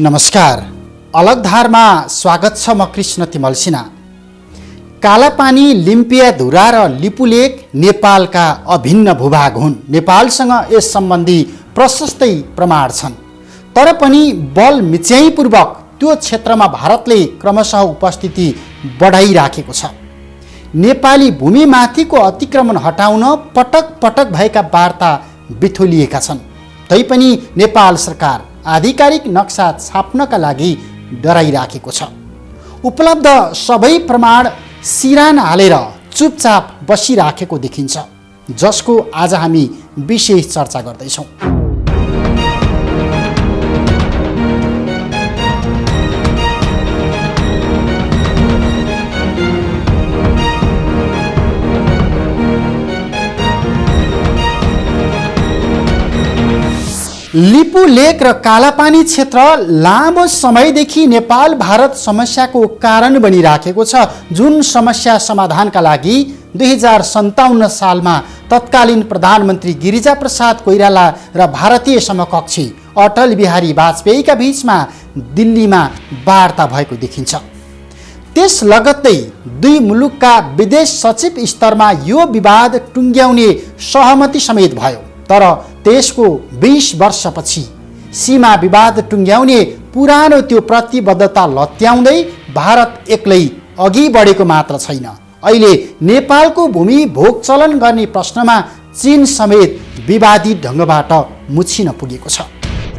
नमस्कार। अलगधारमा स्वागत छ। म कृष्ण तिमल सिन्हा। कालापानी, लिम्पियाधुरा र लिपुलेक नेपालका अभिन्न भूभाग हुन्। नेपालसँग यस सम्बन्धी प्रशस्तै प्रमाण छन्। तर पनि बल मिच्याइपूर्वक त्यो क्षेत्रमा भारतले क्रमशः उपस्थिति बढाइराखेको छ। नेपाली भूमिमाथिको अतिक्रमण हटाउन पटक पटक भएका वार्ता बिथोलिएका छन्। तैपनि नेपाल सरकार आधिकारिक नक्सा छाप्नका लागि डराइराखेको छ। उपलब्ध सबै प्रमाण सिरान हालेर चुपचाप बसिराखेको देखिन्छ, जसको आज हामी विशेष चर्चा गर्दैछौँ। लिपुलेक र कालापानी क्षेत्र लामो समयदेखि नेपाल भारत समस्याको कारण बनिराखेको छ, जुन समस्या समाधानका लागि 2057 सालमा तत्कालीन प्रधानमन्त्री गिरिजाप्रसाद कोइराला र भारतीय समकक्षी अटल बिहारी वाजपेयीका बीचमा दिल्लीमा वार्ता भएको देखिन्छ। त्यस लगत्तै दुई मुलुकका विदेश सचिव स्तरमा यो विवाद टुङ्ग्याउने सहमति समेत भयो। तर त्यसको 20 वर्षपछि सीमा विवाद टुङ्ग्याउने पुरानो त्यो प्रतिबद्धता लत्याउँदै भारत एक्लै अघि बढेको मात्र छैन, अहिले नेपालको भूमि भोग चलन गर्ने प्रश्नमा चीन समेत विवादित ढङ्गबाट मुछिन पुगेको छ।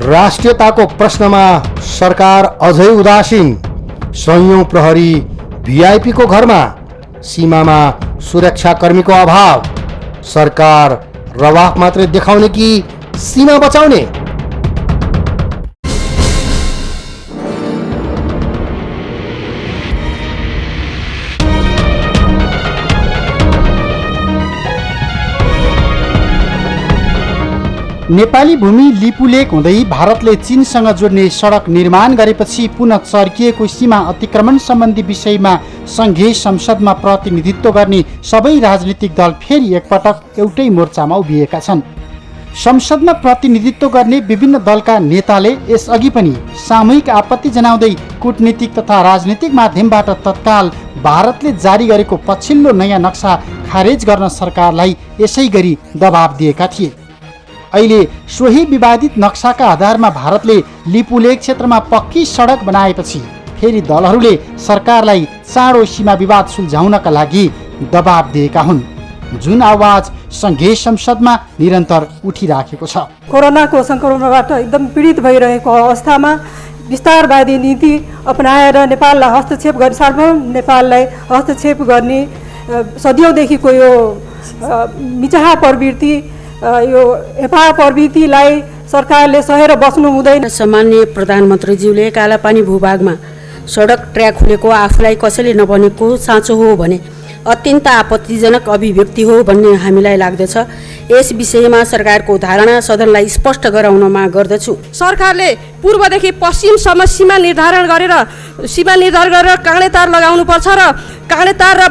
राष्ट्रियताको प्रश्नमा सरकार अझै उदासीन। सयौं प्रहरी भिआइपीको घरमा, सीमामा सुरक्षाकर्मीको अभाव। सरकार रवाफ मात्रै देखाउने कि सीमा बचाउने? नेपाली भूमि लिपुलेक हुँदै भारतले चीनसँग जोड्ने सडक निर्माण गरेपछि पुनः चर्किएको सीमा अतिक्रमण सम्बन्धी विषयमा सङ्घीय संसदमा प्रतिनिधित्व गर्ने सबै राजनीतिक दल फेरि एकपटक एउटै मोर्चामा उभिएका छन्। संसदमा प्रतिनिधित्व गर्ने विभिन्न दलका नेताले यसअघि पनि सामूहिक आपत्ति जनाउँदै कूटनीतिक तथा राजनीतिक माध्यमबाट तत्काल भारतले जारी गरेको पछिल्लो नयाँ नक्सा खारेज गर्न सरकारलाई यसै गरी दबाब दिएका थिए। अहिले सोही विवादित नक्साका आधारमा भारतले लिपुलेक क्षेत्रमा पक्की सडक बनाएपछि फेरि दलहरूले सरकारलाई चाँडो सीमा विवाद सुल्झाउनका लागि दबाब दिएका हुन्, जुन आवाज सङ्घीय संसदमा निरन्तर उठिराखेको छ। कोरोनाको सङ्क्रमणबाट एकदम पीडित भइरहेको अवस्थामा विस्तारवादी नीति अपनाएर नेपाललाई हस्तक्षेप गर्ने, सार्वभौम नेपाललाई हस्तक्षेप गर्ने सदियौँदेखिको यो मिचाहा प्रवृत्ति, यो हेपा प्रवृत्तिलाई सरकारले सहेर बस्नु हुँदैन। सामान्य प्रधानमन्त्रीज्यूले कालापानी भूभागमा सडक ट्र्याक खुलेको आफूलाई कसैले नभनेको साँचो हो भने अत्यन्त आपत्तिजनक अभिव्यक्ति हो भन्ने हामीलाई लाग्दछ। यस विषयमा सरकारको धारणा सदनलाई स्पष्ट गराउन माग गर्दछु। सरकारले पूर्वदेखि पश्चिमसम्म सीमा निर्धारण गरेर काँडे तार लगाउनुपर्छ र काँडे तार र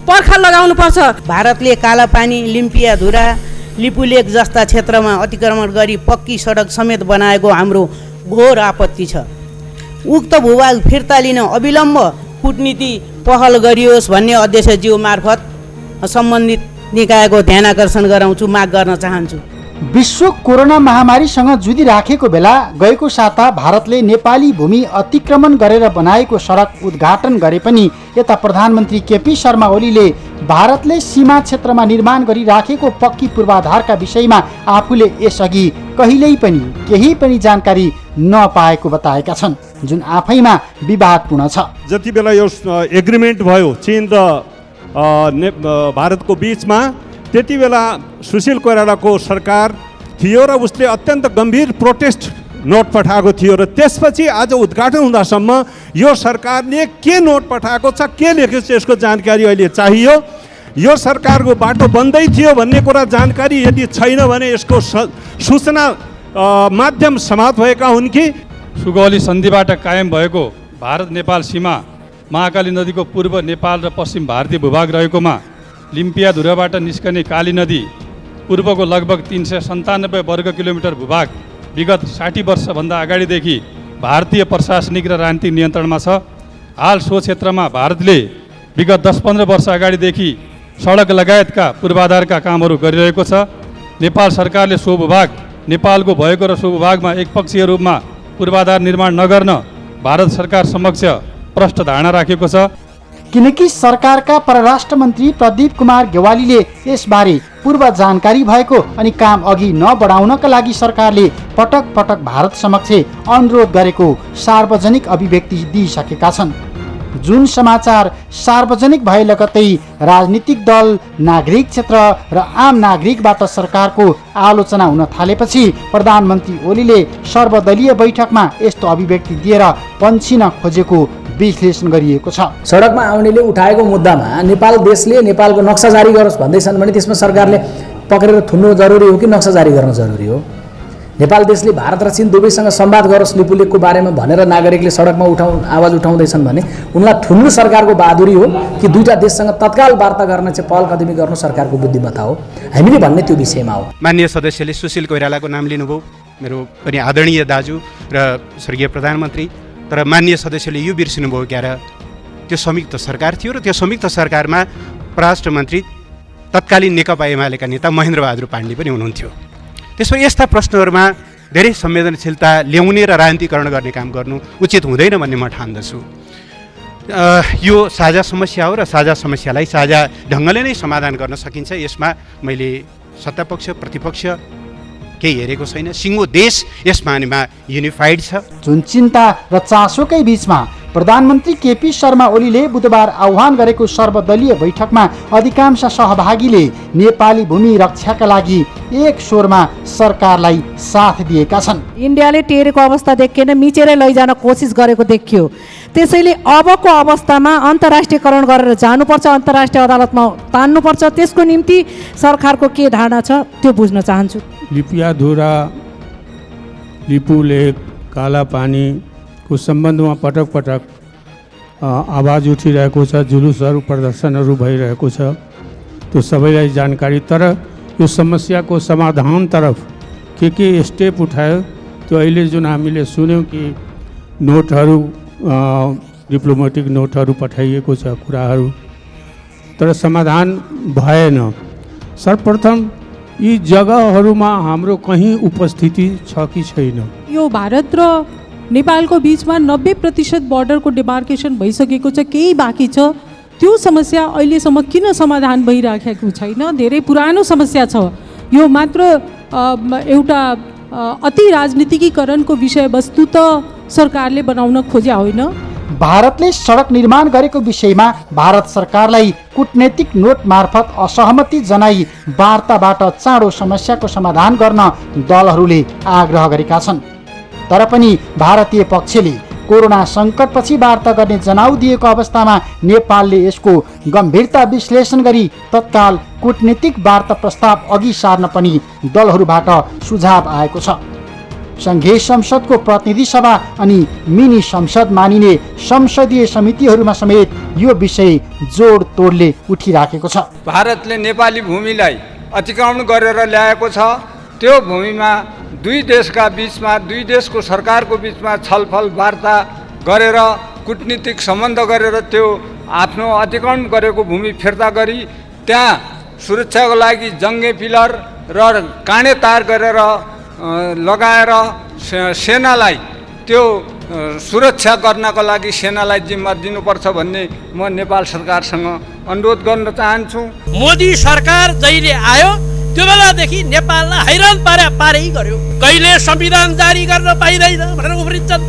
पर्खाल लगाउनुपर्छ। भारतले कालापानी, लिम्पियाधुरा, लिपुलेक जस्ता क्षेत्रमा अतिक्रमण गरी पक्की सडक समेत बनाएको हाम्रो घोर आपत्ति छ। उक्त भूभाग फिर्ता लिन अविलम्ब कूटनीति पहल गरियोस् भन्ने अध्यक्षज्यू मार्फत सम्बन्धित निकायको ध्यानाकर्षण गराउँछु, माग गर्न चाहन्छु। विश्व कोरोना महामारीसँग जुधिराखेको बेला गएको साता भारतले नेपाली भूमि अतिक्रमण गरेर बनाएको सडक उद्घाटन गरे पनि यता प्रधानमन्त्री केपी शर्मा ओलीले भारतले सीमा क्षेत्रमा निर्माण गरिराखेको पक्की पूर्वाधारका विषयमा आफूले यसअघि कहिल्यै पनि केही पनि जानकारी नपाएको बताएका छन्, जुन आफैमा विवादपूर्ण छ। जति बेला यो एग्रिमेन्ट भयो चीन र भारतको बीचमा, त्यति बेला सुशील कोइरालाको सरकार थियो र उसले अत्यन्त गम्भीर प्रोटेस्ट नोट पठाएको थियो र त्यसपछि आज उद्घाटन हुँदासम्म यो सरकारले के नोट पठाएको छ, के लेखेको छ, यसको जानकारी अहिले चाहियो। यो सरकारको बाटो बन्दै थियो भन्ने कुरा जानकारी यदि छैन भने यसको सूचना माध्यम समाप्त भएका हुन् कि? सुगौली सन्धिबाट कायम भएको भारत नेपाल सीमा महाकाली नदीको पूर्व नेपाल र पश्चिम भारतीय भूभाग रहेकोमा लिम्पियाधुराबाट निस्कने काली नदी पूर्वको लगभग 397 वर्ग किलोमिटर भूभाग विगत 60 वर्षभन्दा अगाडिदेखि भारतीय प्रशासनिक र राजनीतिक नियन्त्रणमा छ। हाल सो क्षेत्रमा भारतले विगत 10-15 वर्ष अगाडिदेखि सडक लगायतका पूर्वाधारका कामहरू गरिरहेको छ। नेपाल सरकारले सो भूभाग नेपालको भएको र सो भूभागमा एकपक्षीय रूपमा पूर्वाधार निर्माण नगर्न भारत सरकार समक्ष प्रष्ट धारणा राखेको छ। किनकि सरकारका परराष्ट्र मन्त्री प्रदीप कुमार गेवालीले यसबारे पूर्व जानकारी भएको अनि काम अघि नबढाउनका लागि सरकारले पटक पटक भारत समक्ष अनुरोध गरेको सार्वजनिक अभिव्यक्ति दिइसकेका छन्। जुन समाचार सार्वजनिक भए लगत्तै राजनीतिक दल, नागरिक क्षेत्र र आम नागरिकबाट सरकारको आलोचना हुन थालेपछि प्रधानमन्त्री ओलीले सर्वदलीय बैठकमा यस्तो अभिव्यक्ति दिएर पन्छिन खोजेको विश्लेषण गरिएको छ। सडकमा आउनेले उठाएको मुद्दामा नेपाल देशले नेपालको नक्सा जारी गरोस् भन्दैछन् भने त्यसमा सरकारले पक्रेर थुन्नु जरुरी हो कि नक्सा जारी गर्न जरुरी हो? नेपाल देशले भारत र चीन दुवैसँग संवाद गरोस् लिपुलेकको बारेमा भनेर नागरिकले सडकमा आवाज उठाउँदैछन् भने उनलाई थुन्नु सरकारको बहादुरी हो कि दुईटा देशसँग तत्काल वार्ता गर्न चाहिँ पहल कदमी गर्नु सरकारको बुद्धिमत्ता हो? हामीले भन्ने त्यो विषयमा हो। माननीय सदस्यले सुशील कोइरालाको नाम लिनुभयो, मेरो पनि आदरणीय दाजु र स्वर्गीय प्रधानमन्त्री। तर माननीय सदस्यले यो बिर्सिनुभयो क्या र त्यो संयुक्त सरकार थियो र त्यो संयुक्त सरकारमा परराष्ट्र मन्त्री तत्कालीन नेकपा एमालेका नेता महेन्द्र बहादुर पाण्डे पनि हुनुहुन्थ्यो। त्यसमा यस्ता प्रश्नहरूमा धेरै संवेदनशीलता ल्याउने र राजनीतिकरण गर्ने काम गर्नु उचित हुँदैन भन्ने म ठान्दछु। यो साझा समस्या हो र साझा समस्यालाई साझा ढङ्गले नै समाधान गर्न सकिन्छ। यसमा मैले सत्तापक्ष प्रतिपक्ष केही हेरेको छैन। सिङ्गो देश यस मानेमा युनिफाइड छ। जुन चिन्ता र चासोकै बीचमा प्रधानमन्त्री केपी शर्मा ओलीले बुधबार आह्वान गरेको सर्वदलीय बैठकमा अधिकांश सहभागीले नेपाली भूमि रक्षाका लागि एक स्वरमा सरकारलाई साथ दिएका छन्। इन्डियाले टेरेको अवस्था देखेन, मिचेर लैजान कोसिस गरेको देखियो। त्यसैले अबको अवस्थामा अन्तर्राष्ट्रियकरण गरेर जानुपर्छ, अन्तर्राष्ट्रिय अदालतमा तान्नुपर्छ। त्यसको निम्ति सरकारको के धारणा छ त्यो बुझ्न चाहन्छु। लिपियाधुरा, लिपुलेक, कालापानीको सम्बन्धमा पटक पटक आवाज उठिरहेको छ, जुलुसहरू प्रदर्शनहरू भइरहेको छ, त्यो सबैलाई जानकारी। तर यो समस्याको समाधानतर्फ के स्टेप उठायो त्यो अहिले जुन हामीले सुन्यौँ कि नोटहरू, डिप्लोमेटिक नोटहरू पठाइएको छ कुराहरू, तर समाधान भएन। सर्वप्रथम यी जग्गाहरूमा हाम्रो कहीँ उपस्थिति छ कि छैन? यो भारत र नेपालको बिचमा 90% बोर्डरको डिमार्केसन भइसकेको छ, केही बाँकी छ। त्यो समस्या अहिलेसम्म किन समाधान भइराखेको छैन? धेरै पुरानो समस्या छ। यो मात्र एउटा अति राजनीतिकीकरणको विषयवस्तु त सरकारले बनाउन खोज्या होइन। भारतले सडक निर्माण गरेको विषयमा भारत सरकारलाई कूटनैतिक नोट मार्फत असहमति जनाई वार्ताबाट चाँडो समस्याको समाधान गर्न दलहरूले आग्रह गरेका छन्। तर पनि भारतीय पक्षले कोरोना सङ्कटपछि वार्ता गर्ने जनाउ दिएको अवस्थामा नेपालले यसको गम्भीरता विश्लेषण गरी तत्काल कूटनीतिक वार्ता प्रस्ताव अघि सार्न पनि दलहरूबाट सुझाव आएको छ। सङ्घीय संसदको प्रतिनिधि सभा अनि मिनी संसद मानिने संसदीय समितिहरूमा समेत यो विषय जोड तोडले उठिराखेको छ। भारतले नेपाली भूमिलाई अतिक्रमण गरेर ल्याएको छ। त्यो भूमिमा दुई देशका बिचमा, दुई देशको सरकारको बिचमा छलफल वार्ता गरेर कूटनीतिक सम्बन्ध गरेर त्यो आफ्नो अतिक्रमण गरेको भूमि फिर्ता गरी त्यहाँ सुरक्षाको लागि जङ्गे पिलर र काँडे तार गरेर लगाएर सेनालाई त्यो सुरक्षा गर्नको लागि सेनालाई जिम्मा दिनुपर्छ भन्ने म नेपाल सरकारसँग अनुरोध गर्न चाहन्छु। मोदी सरकार जहिले आयो त्यो बेलादेखि नेपाललाई हैरान पारै गर्यो। कहिले संविधान जारी गर्न पाइँदैन भनेर उफ्रिन्छन्,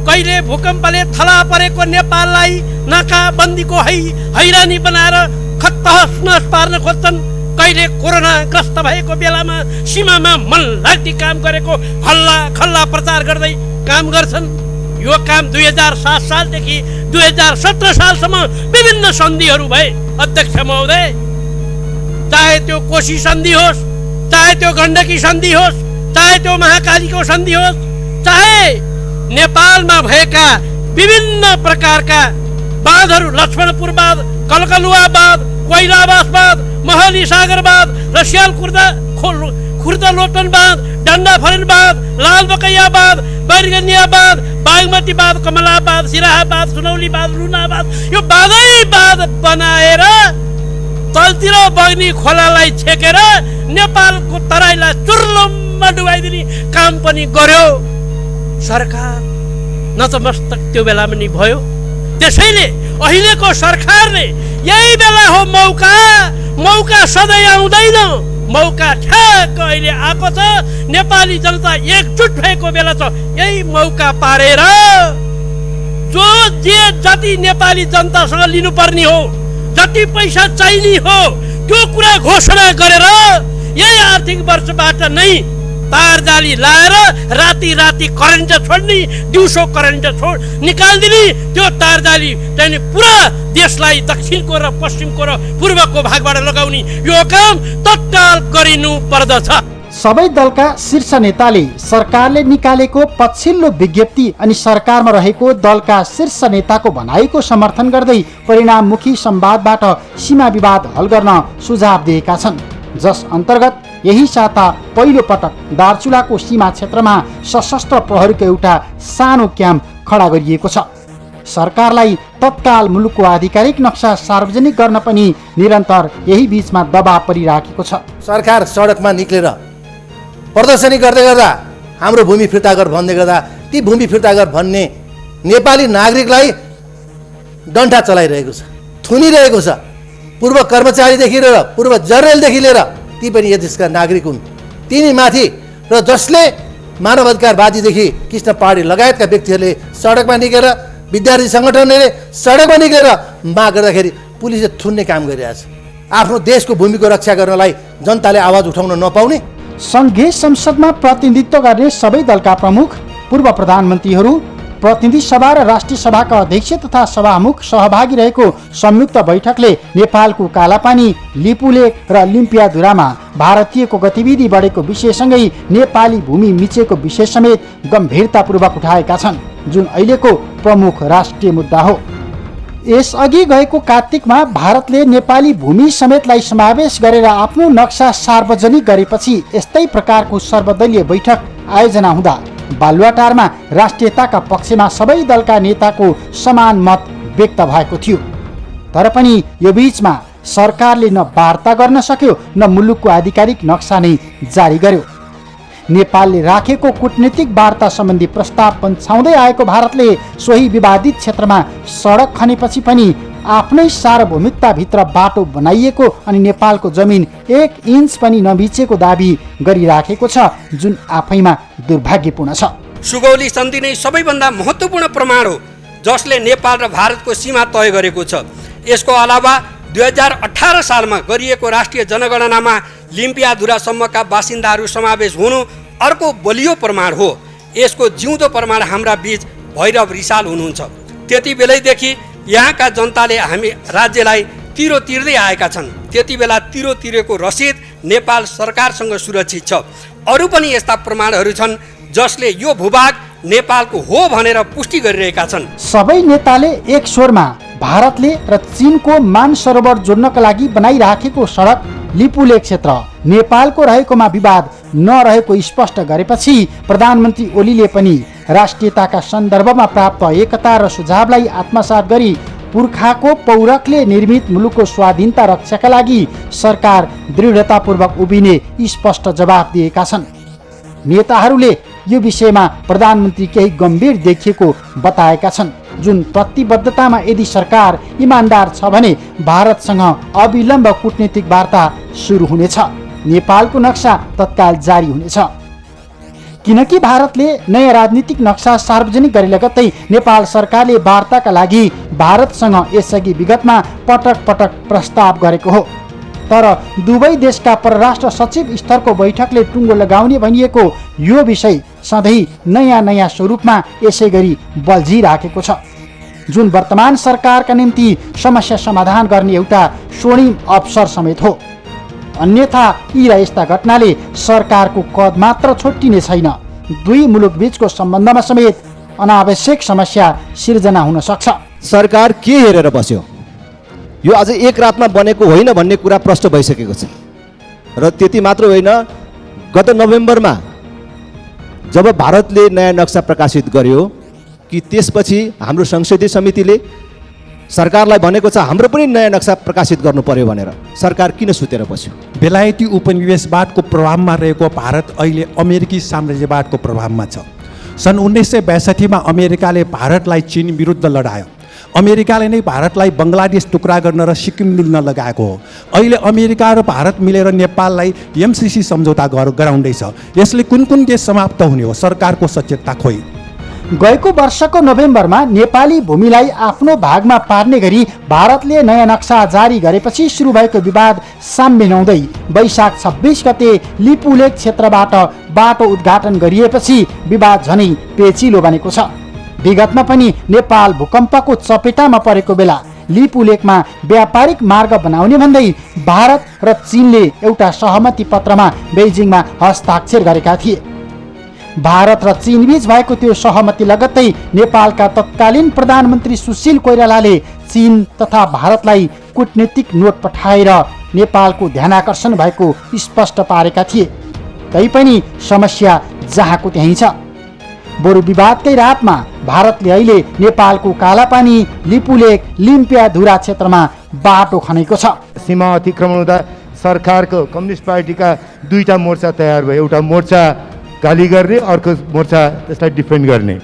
कहिले भूकम्पले थला परेको नेपाललाई नाकाबन्दीको हैरानी बनाएर खत्तहस पार्न खोज्छन्, कहिले कोरोनाग्रस्त भएको बेलामा सीमामा मनलाग्ने काम गरेको हल्ला खल्ला प्रचार गर्दै काम गर्छन्। यो काम 2007 सालदेखि 2017 सालसम्म विभिन्न सन्धिहरू भए। अध्यक्ष महोदय, चाहे त्यो कोशी सन्धि होस्, चाहे त्यो गण्डकी सन्धि होस्, चाहे त्यो महाकालीको सन्धि होस्, चाहे नेपालमा भएका विभिन्न प्रकारका बाँधहरू, लक्ष्मणपुर बाँध, कलकलुवा बाँध, कोइलाबास बाँध, महली सागर बाँध र स्यालकुर्दा खुर्दा लोटन बाँध, डन्डा फरेन बाँध, लाल बकैया बाँध, बैरगनिया बाँध, बागमती बाँध, कमला बाँध, सिराहा बाँध, सुनौली बाँध, रुना बाँध, यो बाँधै बाँध बनाएर तलतिर बग्ने खोलालाई छेकेर नेपालको तराईलाई चुर्लुममा डुबाइदिने काम पनि गर्यो सरकार। नतमस्तक त्यो बेलामा नि भयो। त्यसैले अहिलेको सरकारले यही बेला हो मौका सधैँ आउँदैन, मौका ठ्याक्क अहिले आएको छ। नेपाली जनता एकजुट भएको बेला छ। यही मौका पारेर जति नेपाली जनतासँग लिनुपर्ने हो, जति पैसा चाहिने हो, त्यो कुरा घोषणा गरेर यही आर्थिक वर्षबाट नै तारजाली लाएर राति करेन्ट छोड्ने, दिउँसो करेन्ट निकालिदिने, त्यो तारजाली चाहिँ पुरा देशलाई दक्षिणको र पश्चिमको र पूर्वको भागबाट लगाउने यो काम तत्काल गरिनु पर्दछ। सबै दलका शीर्ष नेताले सरकारले निकालेको पछिल्लो विज्ञप्ति अनि सरकारमा रहेको दलका शीर्ष नेताको भनाइको समर्थन गर्दै परिणाममुखी संवादबाट सीमा विवाद हल गर्न सुझाव दिएका छन्, जस अन्तर्गत यही साता पहिलो पटक दार्चुलाको सीमा क्षेत्रमा सशस्त्र प्रहरीको एउटा सानो क्याम्प खडा गरिएको छ। सरकारलाई तत्काल मुलुकको आधिकारिक नक्सा सार्वजनिक गर्न पनि निरन्तर यही बीचमा दबाव परिराखेको छ। सरकार सडकमा निक्लेर प्रदर्शनी गर्दै गर्दा हाम्रो भूमि फिर्ता गर भन्दै गर्दा ती भूमि फिर्ता गर भन्ने नेपाली नागरिकलाई डन्ठा चलाइरहेको छ, थुनिरहेको छ। पूर्व कर्मचारीदेखि लिएर पूर्व जनरलदेखि लिएर ती पनि यस देशका नागरिक हुन्। तिनीमाथि र जसले मानवाधिकारवादीदेखि कृष्ण पहाडी लगायतका व्यक्तिहरूले सडकमा निक्लेर, विद्यार्थी सङ्गठनले सडकमा निक्लेर माग गर्दाखेरि पुलिसले थुन्ने काम गरिरहेछ। आफ्नो देशको भूमिको रक्षा गर्नलाई जनताले आवाज उठाउन नपाउने। सङ्घीय संसदमा प्रतिनिधित्व गर्ने सबै दलका प्रमुख, पूर्व प्रधानमन्त्रीहरू, प्रतिनिधि सभा र राष्ट्रिय सभाका अध्यक्ष तथा सभामुख सहभागी रहेको संयुक्त बैठकले नेपालको कालापानी, लिपुलेक र लिम्पियाधुरामा भारतीयको गतिविधि बढेको विषयसँगै नेपाली भूमि मिचेको विषय समेत गम्भीरतापूर्वक उठाएका छन्, जुन अहिलेको प्रमुख राष्ट्रिय मुद्दा हो। यसअघि गएको कार्तिकमा भारतले नेपाली भूमि समेतलाई समावेश गरेर आफ्नो नक्सा सार्वजनिक गरेपछि यस्तै प्रकारको सर्वदलीय बैठक आयोजना हुँदा बालुवाटारमा राष्ट्रियताका पक्षमा सबै दलका नेताको समान मत व्यक्त भएको थियो। तर पनि यो बीचमा सरकारले न वार्ता गर्न सक्यो न मुलुकको आधिकारिक नक्सा नै जारी गर्यो। नेपालले राखेको कूटनीतिक वार्ता सम्बन्धी प्रस्ताव पन्छाउँदै आएको भारतले सोही विवादित क्षेत्रमा सडक खनेपछि पनि आफ्नै सार्वभौमिकताभित्र बाटो बनाइएको अनि नेपालको जमिन 1 इन्च पनि नभिचेको दाबी गरिराखेको छ, जुन आफैमा दुर्भाग्यपूर्ण छ। सुगौली सन्धि नै सबैभन्दा महत्त्वपूर्ण प्रमाण हो जसले नेपाल र भारतको सीमा तय गरेको छ। यसको अलावा 2018 सालमा गरिएको राष्ट्रिय जनगणनामा लिम्पियाधुरासम्मका बासिन्दाहरू समावेश हुनु अर्को बलियो प्रमाण हो। यसको जिउँदो प्रमाण हाम्रा बीच भैरव रिसाल हुनुहुन्छ। त्यति बेलैदेखि यहाँका जनताले हामी राज्यलाई तिरो तिर्दै आएका छन्। त्यति बेला तिरो तिरेको रसिद नेपाल सरकारसँग सुरक्षित छ। अरू पनि यस्ता प्रमाणहरू छन् जसले यो भूभाग नेपालको हो भनेर पुष्टि गरिरहेका छन्। सबै नेताले एक स्वरमा भारतले र चीनको मानसरोवर जोड्नका लागि बनाइराखेको सडक लिपुलेक क्षेत्र नेपालको रहेकोमा विवाद नरहेको स्पष्ट गरेपछि प्रधानमन्त्री ओलीले पनि राष्ट्रियताका सन्दर्भमा प्राप्त एकता र सुझावलाई आत्मसात गरी पुर्खाको पौरखले निर्मित मुलुकको स्वाधीनता रक्षाका लागि सरकार दृढतापूर्वक उभिने स्पष्ट जवाफ दिएका छन्। नेताहरूले यो विषयमा प्रधानमन्त्री केही गम्भीर देखिएको बताएका छन्, जुन प्रतिबद्धतामा यदि सरकार इमान्दार छ भने भारतसँग अविलम्ब कूटनीतिक वार्ता सुरु हुनेछ, नेपालको नक्सा तत्काल जारी हुनेछ। किनकि भारतले नयाँ राजनीतिक नक्सा सार्वजनिक गरे लगत्तै नेपाल सरकारले वार्ताका लागि भारतसँग यसअघि विगतमा पटक पटक प्रस्ताव गरेको हो। तर दुवै देशका परराष्ट्र सचिव स्तरको बैठकले टुङ्गो लगाउने भनिएको यो विषय सधैँ नयाँ नयाँ स्वरूपमा यसै गरी बल्झिराखेको छ, जुन वर्तमान सरकारका निम्ति समस्या समाधान गर्ने एउटा स्वर्णिम अवसर समेत हो। अन्यथा यी र यस्ता घटनाले सरकारको कद मात्र छोटिने छैन, दुई मुलुक बीचको सम्बन्धमा समेत अनावश्यक समस्या सिर्जना हुन सक्छ। सरकार के हेरेर बस्यो? यो आज एक रातमा बनेको होइन भन्ने कुरा प्रष्ट भइसकेको छ। र त्यति मात्र होइन, गत नोभेम्बरमा जब भारतले नयाँ नक्सा प्रकाशित गर्यो कि त्यसपछि हाम्रो संसदीय समितिले सरकारलाई भनेको छ हाम्रो पनि नयाँ नक्सा प्रकाशित गर्नु पर्यो भनेर। सरकार किन सुतेर बस्यो? बेलायती उपनिवेशवादको प्रभावमा रहेको भारत अहिले अमेरिकी साम्राज्यवादको प्रभावमा छ। सन् 1962मा अमेरिकाले भारतलाई चीन विरुद्ध लडायो। अमेरिकाले नै भारतलाई बङ्गलादेश टुक्रा गर्न र सिक्किम मिल्न लगाएको हो। अहिले अमेरिका र भारत मिलेर नेपाललाई एमसिसी सम्झौता गराउँदैछ। यसले कुन कुन देश समाप्त हुने हो? सरकारको सचेतता खोइ। गएको वर्षको नोभेम्बरमा नेपाली भूमिलाई आफ्नो भागमा पार्ने गरी भारतले नयाँ नक्सा जारी गरेपछि सुरु भएको विवाद साम्य नहुँदै वैशाख 26 गते लिपुलेक क्षेत्रबाट बाटो उद्घाटन गरिएपछि विवाद झनै पेचिलो बनेको छ। विगतमा पनि नेपाल भूकम्पको चपेटामा परेको बेला लिपुलेकमा व्यापारिक मार्ग बनाउने भन्दै भारत र चीनले एउटा सहमति पत्रमा बेइजिङमा हस्ताक्षर गरेका थिए। भारत र चीनबीच भएको त्यो सहमति लगत्तै नेपालका तत्कालीन प्रधानमन्त्री सुशील कोइरालाले चीन तथा भारतलाई कूटनीतिक नोट पठाएर नेपालको ध्यानाकर्षण भएको स्पष्ट पारेका थिए। तैपनि समस्या जहाँको त्यहीँ छ। बरु विवादकै रातमा भारतले अहिले नेपालको कालापानी, लिपुलेक, लिम्पियाधुरा क्षेत्रमा बाटो खनेको छ। सीमा अतिक्रमण हुँदा सरकारको कम्युनिस्ट पार्टीका दुईटा मोर्चा तयार भयो। एउटा मोर्चा गाली गर्ने, अर्को मोर्चा त्यसलाई डिफेन्ड गर्ने।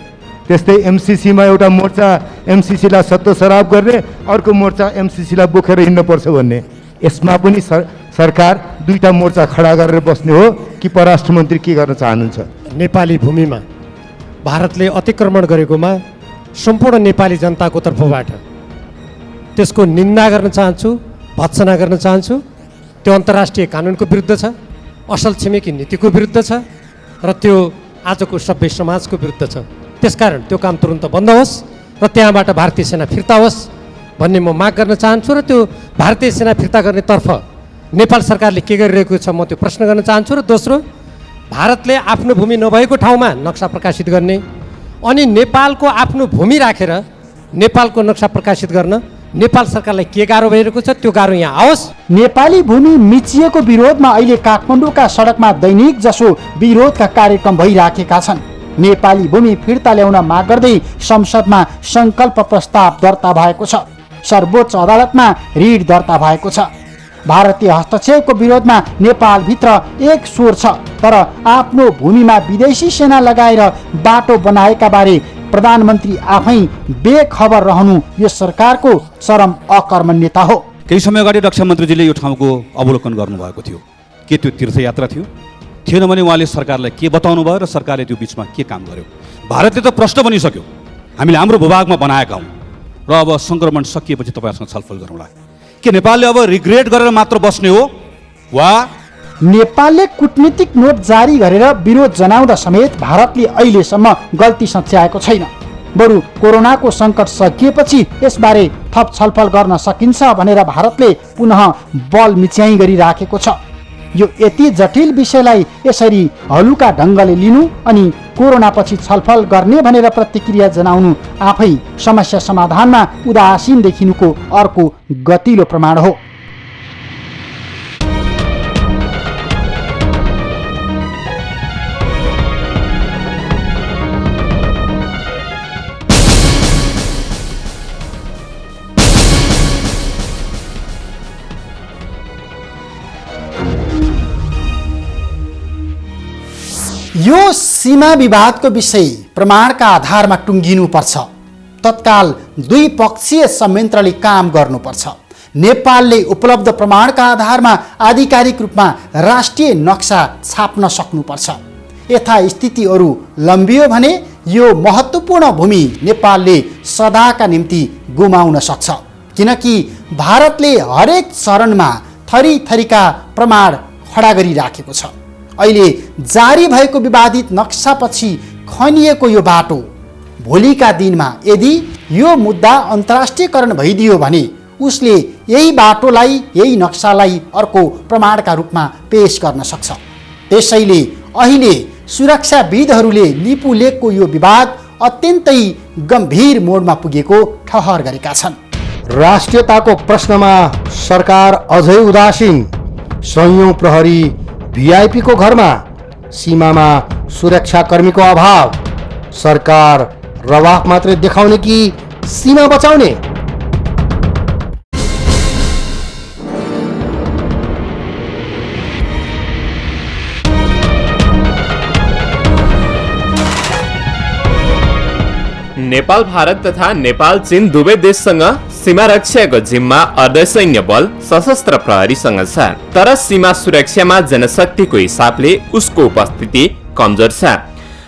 त्यस्तै एमसिसीमा एउटा मोर्चा एमसिसीलाई सत्तो सराप गर्ने, अर्को मोर्चा एमसिसीलाई बोकेर हिँड्नुपर्छ भन्ने। यसमा पनि सरकार दुईटा मोर्चा खडा गरेर बस्ने हो कि परराष्ट्र मन्त्री के गर्न चाहनुहुन्छ? नेपाली भूमिमा भारतले अतिक्रमण गरेकोमा सम्पूर्ण नेपाली जनताको तर्फबाट त्यसको निन्दा गर्न चाहन्छु, भत्सना गर्न चाहन्छु। त्यो अन्तर्राष्ट्रिय कानुनको विरुद्ध छ, असल छिमेकी नीतिको विरुद्ध छ र त्यो आजको सभ्य समाजको विरुद्ध छ। त्यसकारण त्यो काम तुरुन्त बन्द होस् र त्यहाँबाट भारतीय सेना फिर्ता होस् भन्ने म माग गर्न चाहन्छु। र त्यो भारतीय सेना फिर्ता गर्नेतर्फ नेपाल सरकारले के गरिरहेको छ म त्यो प्रश्न गर्न चाहन्छु। र दोस्रो, भारतले आफ्नो भूमि नभएको ठाउँमा नक्सा प्रकाशित गर्ने अनि नेपालको आफ्नो भूमि राखेर नेपालको नक्सा प्रकाशित गर्न नेपाल सरकारलाई के गाह्रो भइरहेको छ त्यो गाह्रो यहाँ आओस्। नेपाली भूमि मिचिएको विरोधमा अहिले काठमाडौँका सडकमा दैनिक जसो विरोधका कार्यक्रम भइराखेका छन्। नेपाली भूमि फिर्ता ल्याउन माग गर्दै संसदमा संकल्प प्रस्ताव दर्ता भएको छ। सर्वोच्च अदालतमा रिट दर्ता भएको छ। भारतीय हस्तक्षेपको विरोधमा नेपालभित्र एक स्वर छ, तर आफ्नो भूमिमा विदेशी सेना लगाएर बाटो बनाएका बारे प्रधानमन्त्री आफै बेखबर रहनु यो सरकारको चरम अकर्मण्यता हो। केही समय अगाडि रक्षा मन्त्रीजीले यो ठाउँको अवलोकन गर्नुभएको थियो। के त्यो तीर्थयात्रा थियो? थिएन भने उहाँले सरकारलाई के बताउनु भयो र सरकारले त्यो बिचमा के काम गर्यो? भारतले त प्रश्न बनिसक्यो, हामीले हाम्रो भूभागमा बनाएका हौँ र अब सङ्क्रमण सकिएपछि तपाईँहरूसँग छलफल गरौँला। के नेपालले अब रिग्रेट गरेर मात्र बस्ने हो वा नेपालले कूटनीतिक नोट जारी गरेर विरोध जनाउँदा समेत भारतले अहिलेसम्म गल्ती सच्याएको छैन। बरु कोरोनाको सङ्कट सकिएपछि यसबारे थप छलफल गर्न सकिन्छ भनेर भारतले पुनः बल मिच्याइ गरिराखेको छ। यो यति जटिल विषयलाई यसरी हलुका ढङ्गले लिनु अनि कोरोनापछि छलफल गर्ने भनेर प्रतिक्रिया जनाउनु आफै समस्या समाधानमा उदासीन देखिनुको अर्को गतिलो प्रमाण हो। यो सीमा विवादको विषय प्रमाणका आधारमा टुङ्गिनुपर्छ। तत्काल दुई पक्षीय संयन्त्रले काम गर्नुपर्छ। नेपालले उपलब्ध प्रमाणका आधारमा आधिकारिक रूपमा राष्ट्रिय नक्सा छाप्न सक्नुपर्छ। यथास्थिति अरू लम्बियो भने यो महत्त्वपूर्ण भूमि नेपालले सदाका निम्ति गुमाउन सक्छ। किनकि भारतले हरेक चरणमा थरी थरीका प्रमाण खडा गरिराखेको छ। अहिले जारी भएको विवादित नक्सापछि खनिएको यो बाटो भोलिका दिनमा यदि यो मुद्दा अन्तर्राष्ट्रियकरण भइदियो भने उसले यही बाटोलाई, यही नक्सालाई अर्को प्रमाणका रूपमा पेश गर्न सक्छ। त्यसैले अहिले सुरक्षाविदहरूले लिपुलेकको यो विवाद अत्यन्तै गम्भीर मोडमा पुगेको ठहर गरेका छन्। राष्ट्रियताको प्रश्नमा सरकार अझै उदासीन। संयौं प्रहरी भिआइपीको घरमा सीमामा सुरक्षाकर्मीको अभाव, सरकार रवाफ मात्रै देखाउने कि सीमा बचाउने? नेपाल भारत तथा नेपाल चीन दुवै देशसँग सीमा रक्षाको जिम्मा अर्धसैन्य बल सशस्त्र प्रहरीसँग छ, तर सीमा सुरक्षामा जनशक्तिको हिसाबले उसको उपस्थिति कमजोर छ।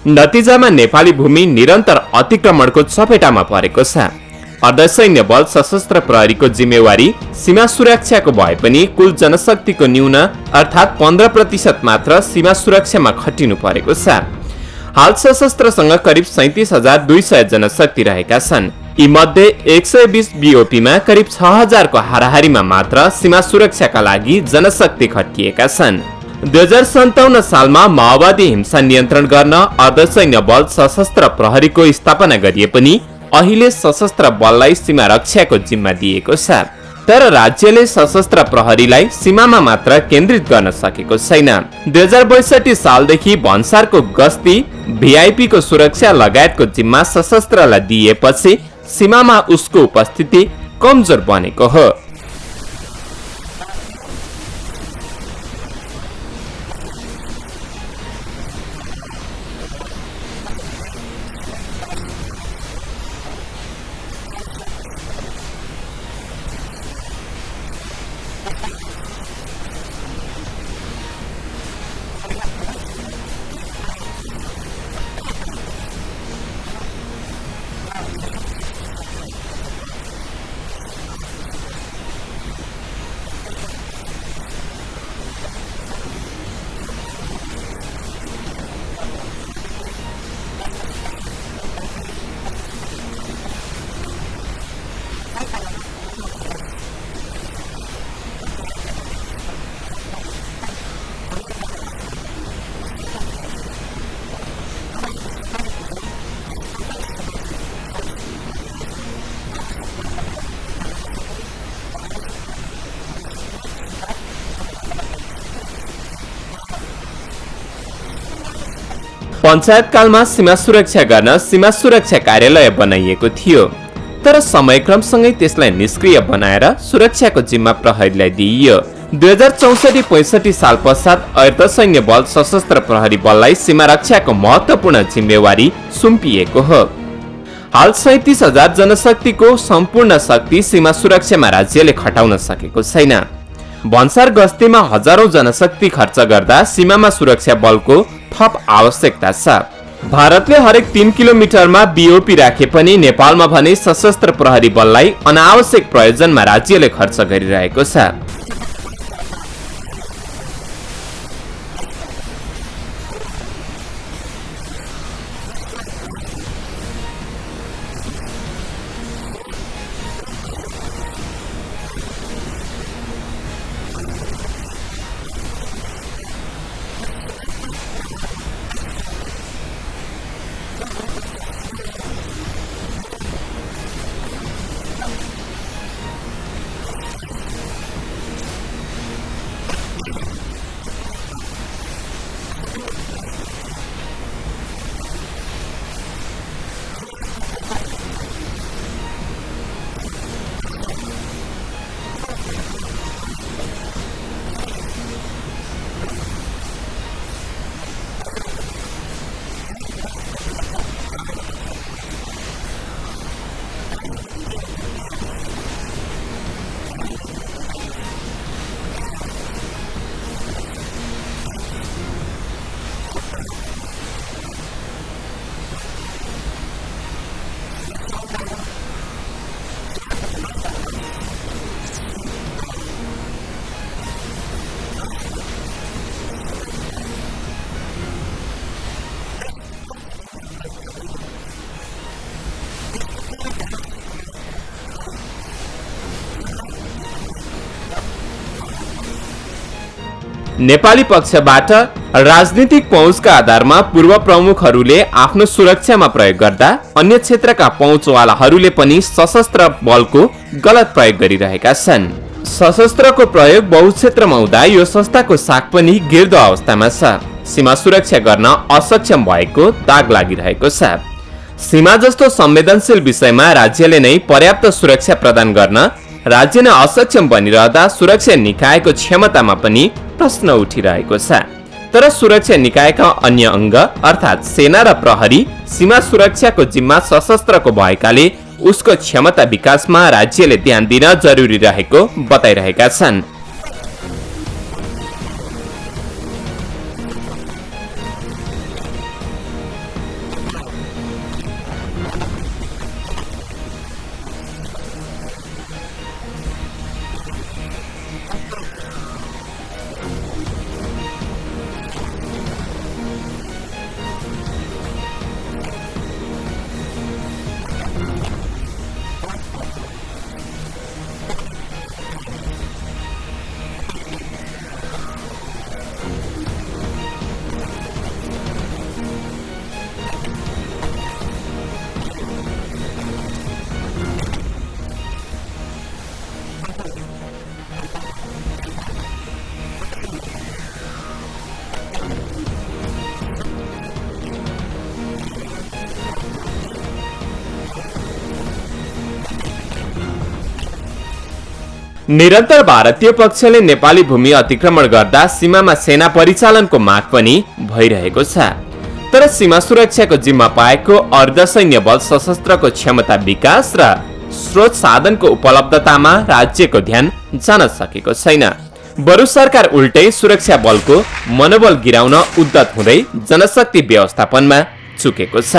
नतिजामा नेपाली भूमि निरन्तर अतिक्रमणको चपेटामा परेको छ। अर्धसैन्य बल सशस्त्र प्रहरीको जिम्मेवारी सीमा सुरक्षाको भए पनि कुल जनशक्तिको न्यून अर्थात् 15% मात्र सीमा सुरक्षामा खटिनु परेको छ। हाल सशस्त्रसँग करिब 37,200 जनशक्ति रहेका छन्। यी मध्ये 120 बीओपीमा करिब 6,000 को हाराहारीमा मात्र सीमा सुरक्षाका लागि जनशक्ति खटिएका छन्। 2057 सालमा माओवादी हिंसा नियन्त्रण गर्न अर्धसैन्य बल सशस्त्र प्रहरीको स्थापना गरिए पनि अहिले सशस्त्र बललाई सीमा रक्षाको जिम्मा दिएको छ। तर राज्यले सशस्त्र प्रहरीलाई सीमामा मात्र केन्द्रित गर्न सकेको छैन। 2062 सालदेखि भन्सारको गस्ती, भिआइपी को सुरक्षा लगायतको जिम्मा सशस्त्रलाई दिएपछि सीमामा उसको उपस्थिति कमजोर बनेको हो। पञ्चायतकालमा सीमा सुरक्षा गर्न सीमा सुरक्षा कार्यालय बनाइएको थियो, तर समयक्रमसँगै त्यसलाई निष्क्रिय बनाएर सुरक्षाको जिम्मा प्रहरीलाई दिइयो। 2064-65 साल पश्चात अर्धसैन्य बल सशस्त्र प्रहरी बललाई सीमा रक्षाको महत्त्वपूर्ण जिम्मेवारी सुम्पिएको हो। हाल 37,000 जनशक्तिको सम्पूर्ण शक्ति सीमा सुरक्षामा राज्यले खटाउन सकेको छैन। भन्सार गस्तीमा हजारौं जनशक्ति खर्च गर्दा सीमामा सुरक्षा बलको थप आवश्यकता छ। भारतले हरेक 3 किलोमिटरमा बीओपी राखे पनि नेपालमा भने सशस्त्र प्रहरी बललाई अनावश्यक प्रयोजनमा राज्यले खर्च गरिरहेको छ। नेपाली पक्षबाट राजनीतिक पहुँचका आधारमा पूर्व प्रमुखहरूले आफ्नो सुरक्षामा प्रयोग गर्दा अन्य क्षेत्रका पहुँचवालाहरूले पनि सशस्त्र बलको गलत प्रयोग गरिरहेका छन्। सशस्त्रको प्रयोग बहुक्षेत्रमा हुँदा यो संस्थाको साख पनि गिर्दो अवस्थामा छ। सीमा सुरक्षा गर्न असक्षम भएको दाग लागिरहेको छ। सीमा जस्तो संवेदनशील विषयमा राज्यले नै पर्याप्त सुरक्षा प्रदान गर्न राज्य नै असक्षम बनिरहँदा सुरक्षा निकायको क्षमतामा पनि प्रश्न उठिरहेको छ। तर सुरक्षा निकायका अन्य अङ्ग अर्थात् सेना र प्रहरी सीमा सुरक्षाको जिम्मा सशस्त्रको भएकाले उसको क्षमता विकासमा राज्यले ध्यान दिन जरुरी रहेको बताइरहेका छन्। निरन्तर भारतीय पक्षले नेपाली भूमि अतिक्रमण गर्दा सीमामा सेना परिचालनको माग पनि भइरहेको छ। तर सीमा सुरक्षाको जिम्मा पाएको अर्धसैन्य बल सशस्त्रको क्षमता विकास र स्रोत साधनको उपलब्धतामा राज्यको ध्यान जान सकेको छैन। बरु सरकार उल्टै सुरक्षा बलको मनोबल गिराउन उद्यत हुँदै जनशक्ति व्यवस्थापनमा चुकेको छ।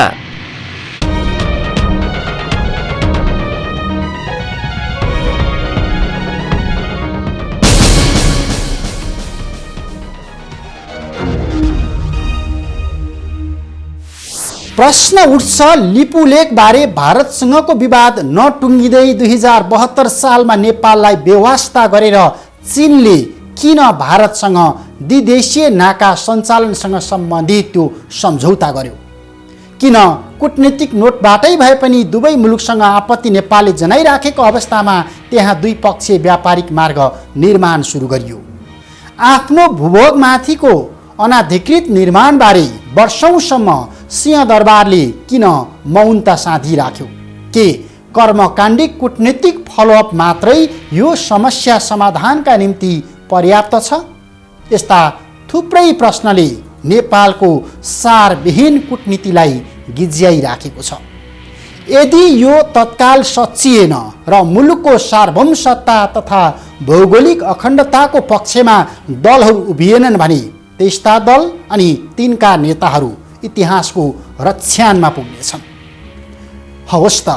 प्रश्न उठ्छ, लिपुलेक बारे भारतसँगको विवाद नटुङ्गिँदै 2072 सालमा नेपाललाई बेवास्ता गरेर चीनले किन भारतसँग द्विदेशीय नाका सञ्चालनसँग सम्बन्धित त्यो सम्झौता गर्यो? किन कूटनीतिक नोटबाटै भए पनि दुवै मुलुकसँग आपत्ति नेपालले जनाइराखेको अवस्थामा त्यहाँ द्विपक्षीय व्यापारिक मार्ग निर्माण सुरु गरियो? आफ्नो भूभागमाथिको अनाधिकृत निर्माणबारे वर्षौंसम्म सिंहदरबारले किन मौनता साधिराख्यो? के कर्मकाण्डी कूटनीतिक फलोअप मात्रै यो समस्या समाधानका निम्ति पर्याप्त छ? यस्ता थुप्रै प्रश्नले नेपालको सारविहीन कूटनीतिलाई गिज्याइराखेको छ। यदि यो तत्काल सच्चिएन र मुलुकको सार्वभौम सत्ता तथा भौगोलिक अखण्डताको पक्षमा दलहरू उभिएनन् भने त्यस्ता दल अनि तिनका नेताहरू इतिहासको रक्षानमा पुग्नेछन्। हवस् त,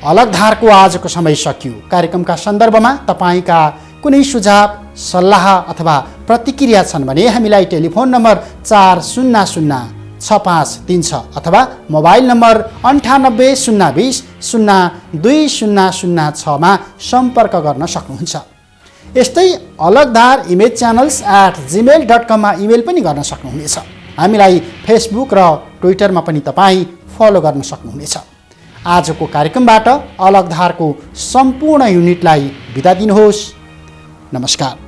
अलगधारको आजको समय सकियो। कार्यक्रमका सन्दर्भमा तपाईका कुनै सुझाव, सल्लाह अथवा प्रतिक्रिया छन् भने हामीलाई टेलिफोन नम्बर 400653 अथवा मोबाइल नम्बर 9802002006 मा सम्पर्क गर्न सक्नुहुन्छ। यस्तै अलगधार इमेज च्यानल्स @gmail.com मा इमेल पनि गर्न सक्नुहुनेछ। हामीलाई फेसबुक र ट्विटरमा पनि तपाईँ फलो गर्न सक्नुहुनेछ। आजको कार्यक्रमबाट अलगधारको सम्पूर्ण युनिटलाई बिदा दिनुहोस्। नमस्कार।